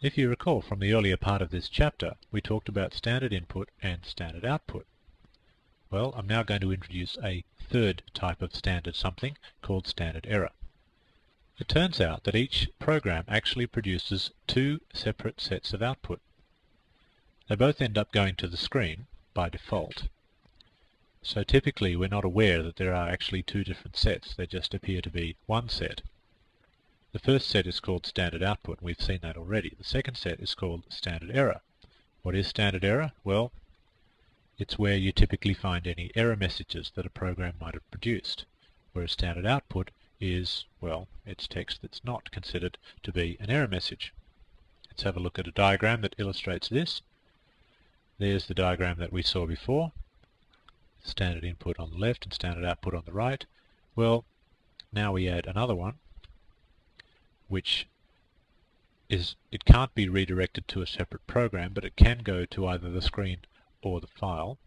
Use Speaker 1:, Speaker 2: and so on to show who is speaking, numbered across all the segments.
Speaker 1: If you recall from the earlier part of this chapter, we talked about standard input and standard output. Well, I'm now going to introduce a third type of standard something called standard error. It turns out that each program actually produces two separate sets of output. They both end up going to the screen by default. So typically we're not aware that there are actually two different sets, they just appear to be one set. The first set is called standard output, and we've seen that already. The second set is called standard error. What is standard error? Well, it's where you typically find any error messages that a program might have produced, whereas standard output is, well, it's text that's not considered to be an error message. Let's have a look at a diagram that illustrates this. There's the diagram that we saw before. Standard input on the left and standard output on the right. Well, now we add another one, which is, it can't be redirected to a separate program, but it can go to either the screen or the file.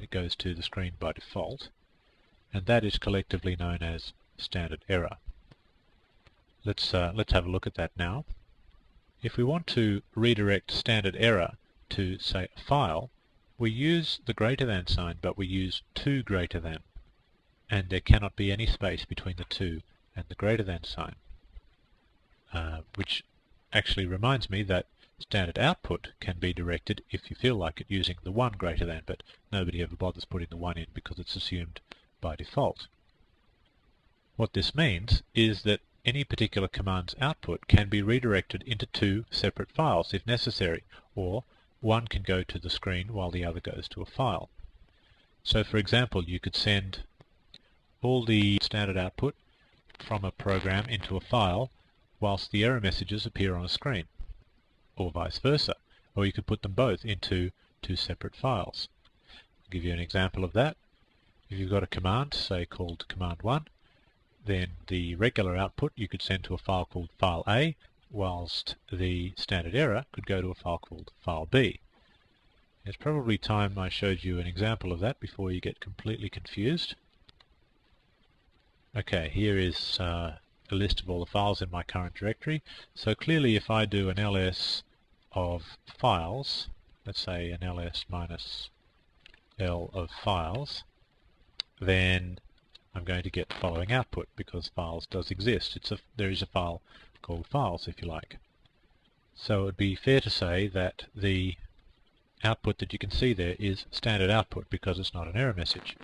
Speaker 1: It goes to the screen by default, and that is collectively known as standard error. Let's have a look at that now. If we want to redirect standard error to, say, a file, we use the greater than sign, but we use two greater than, and there cannot be any space between the two and the greater than sign. Which actually reminds me that standard output can be directed, if you feel like it, using the one greater than, but nobody ever bothers putting the one in because it's assumed by default. What this means is that any particular command's output can be redirected into two separate files if necessary, or one can go to the screen while the other goes to a file. So for example, you could send all the standard output from a program into a file whilst the error messages appear on a screen, or vice versa, or you could put them both into two separate files. I'll give you an example of that. If you've got a command, say called command 1, then the regular output you could send to a file called file A, whilst the standard error could go to a file called file B. It's probably time I showed you an example of that before you get completely confused. Okay, here is a list of all the files in my current directory. So clearly if I do an ls of files, let's say an ls minus l of files, then I'm going to get the following output because files does exist. There is a file called files, if you like. So it would be fair to say that the output that you can see there is standard output because it's not an error message.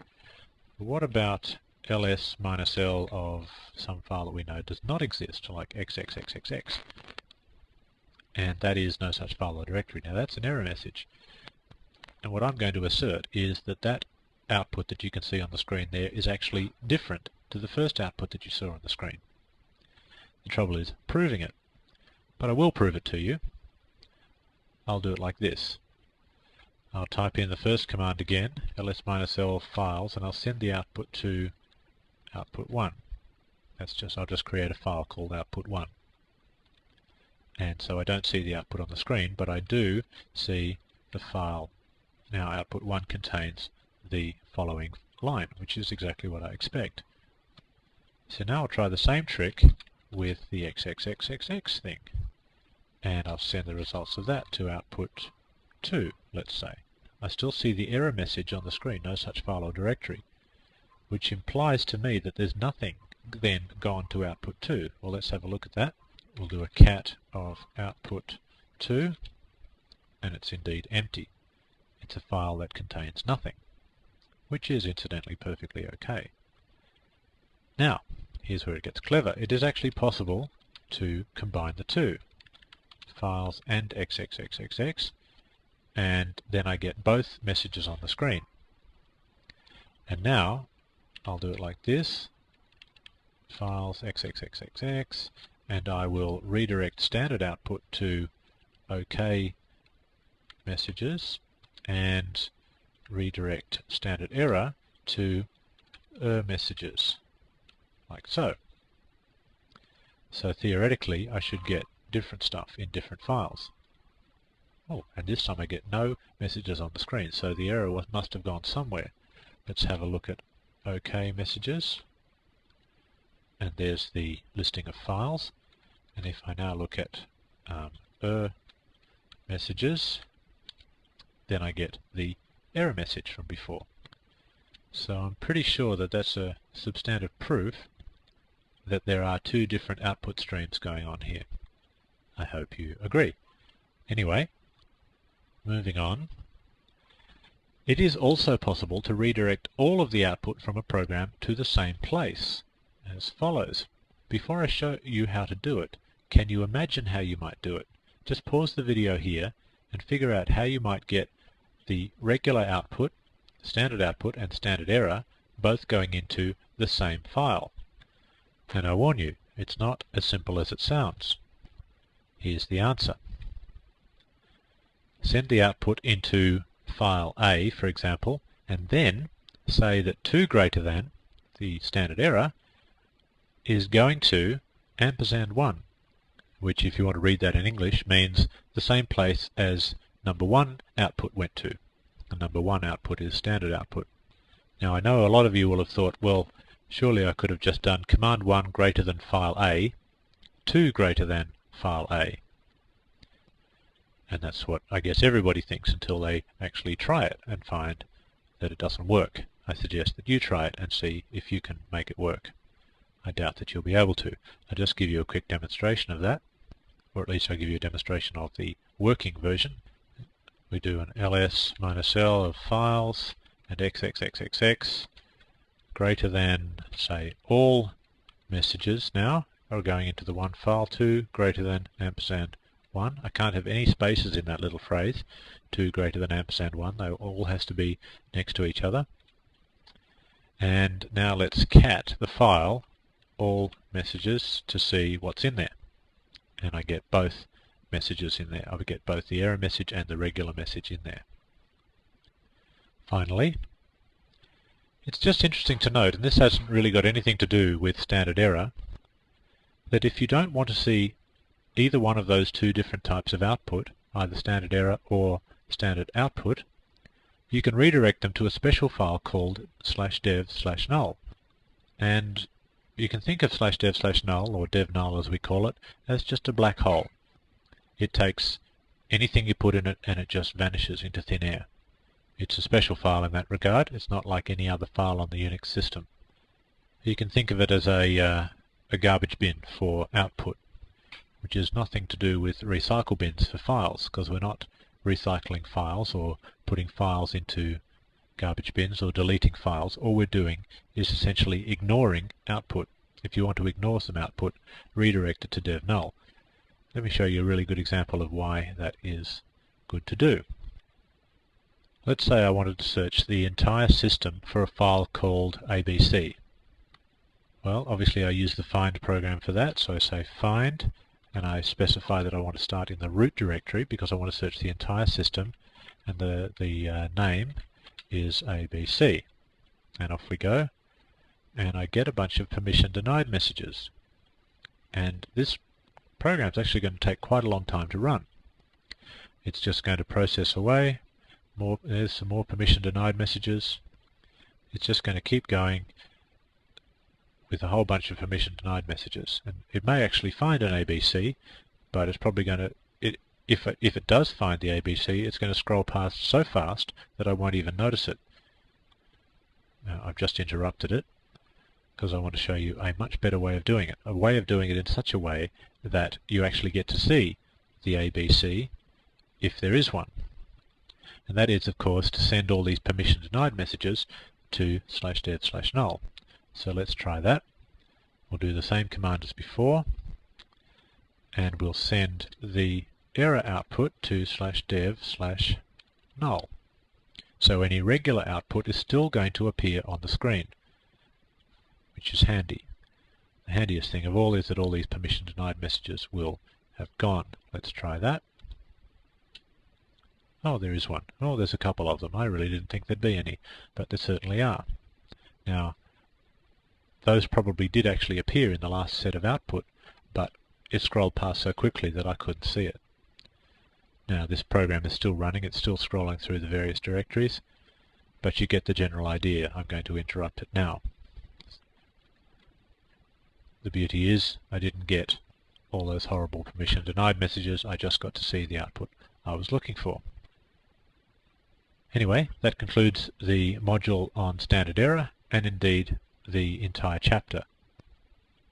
Speaker 1: But what about ls minus l of some file that we know does not exist, like xxxxx, and that is no such file or directory? Now that's an error message, and what I'm going to assert is that that output that you can see on the screen there is actually different to the first output that you saw on the screen. The trouble is proving it, but I will prove it to you. I'll do it like this. I'll type in the first command again, ls minus l files, and I'll send the output to output 1. I'll just create a file called output 1. And so I don't see the output on the screen, but I do see the file. Now output 1 contains the following line, which is exactly what I expect. So now I'll try the same trick with the xxxxx thing, and I'll send the results of that to output 2, let's say. I still see the error message on the screen, no such file or directory, which implies to me that there's nothing then gone to output 2. Well, let's have a look at that. We'll do a cat of output 2, and it's indeed empty. It's a file that contains nothing, which is incidentally perfectly okay. Now, here's where it gets clever. It is actually possible to combine the two, files and xxxxx, and then I get both messages on the screen. And now I'll do it like this, files xxxxx, and I will redirect standard output to OK messages and redirect standard error to messages, like so. So theoretically I should get different stuff in different files. Oh, and this time I get no messages on the screen, so the error must have gone somewhere. Let's have a look at OK messages, and there's the listing of files. And if I now look at messages, then I get the error message from before. So I'm pretty sure that that's a substantive proof that there are two different output streams going on here. I hope you agree. Anyway, moving on. It is also possible to redirect all of the output from a program to the same place, as follows. Before I show you how to do it, can you imagine how you might do it? Just pause the video here and figure out how you might get the regular output, standard output and standard error both going into the same file. And I warn you, it's not as simple as it sounds. Here's the answer. Send the output into file A, for example, and then say that 2 greater than the standard error is going to &1, which, if you want to read that in English, means the same place as number 1 output went to. The number 1 output is standard output. Now I know a lot of you will have thought, well, surely I could have just done command 1 greater than file A, 2 greater than file A. And that's what I guess everybody thinks until they actually try it and find that it doesn't work. I suggest that you try it and see if you can make it work. I doubt that you'll be able to. I'll just give you a quick demonstration of that, or at least I'll give you a demonstration of the working version. We do an ls-l of files and xxxxx greater than, say, all messages now are going into the one file, 2 greater than &1. I can't have any spaces in that little phrase, 2 greater than &1. They all has to be next to each other. And now let's cat the file, all messages, to see what's in there. And I get both messages in there. I would get both the error message and the regular message in there. Finally, it's just interesting to note, and this hasn't really got anything to do with standard error, that if you don't want to see either one of those two different types of output, either standard error or standard output, you can redirect them to a special file called /dev/null. And you can think of /dev/null, or dev null as we call it, as just a black hole. It takes anything you put in it and it just vanishes into thin air. It's a special file in that regard. It's not like any other file on the Unix system. You can think of it as a garbage bin for output, which is nothing to do with recycle bins for files, because we're not recycling files or putting files into garbage bins or deleting files. All we're doing is essentially ignoring output. If you want to ignore some output, redirect it to dev null. Let me show you a really good example of why that is good to do. Let's say I wanted to search the entire system for a file called ABC. Well, obviously I use the find program for that, so I say find, and I specify that I want to start in the root directory because I want to search the entire system, and the name is ABC. And off we go, and I get a bunch of permission denied messages. And this program is actually going to take quite a long time to run. It's just going to process away. There's some more permission denied messages. It's just going to keep going with a whole bunch of permission denied messages. And it may actually find an ABC, but it's probably going to, if it does find the ABC, it's going to scroll past so fast that I won't even notice it. Now, I've just interrupted it because I want to show you a much better way of doing it. A way of doing it in such a way that you actually get to see the ABC if there is one. And that is, of course, to send all these permission denied messages to /dev/null. So let's try that. We'll do the same command as before, and we'll send the error output to /dev/null. So any regular output is still going to appear on the screen, which is handy. The handiest thing of all is that all these permission denied messages will have gone. Let's try that. Oh, there is one. Oh, there's a couple of them. I really didn't think there'd be any, but there certainly are. Now, those probably did actually appear in the last set of output, but it scrolled past so quickly that I couldn't see it. Now, this program is still running. It's still scrolling through the various directories, but you get the general idea. I'm going to interrupt it now. The beauty is I didn't get all those horrible permission denied messages. I just got to see the output I was looking for. Anyway, that concludes the module on standard error, and indeed the entire chapter.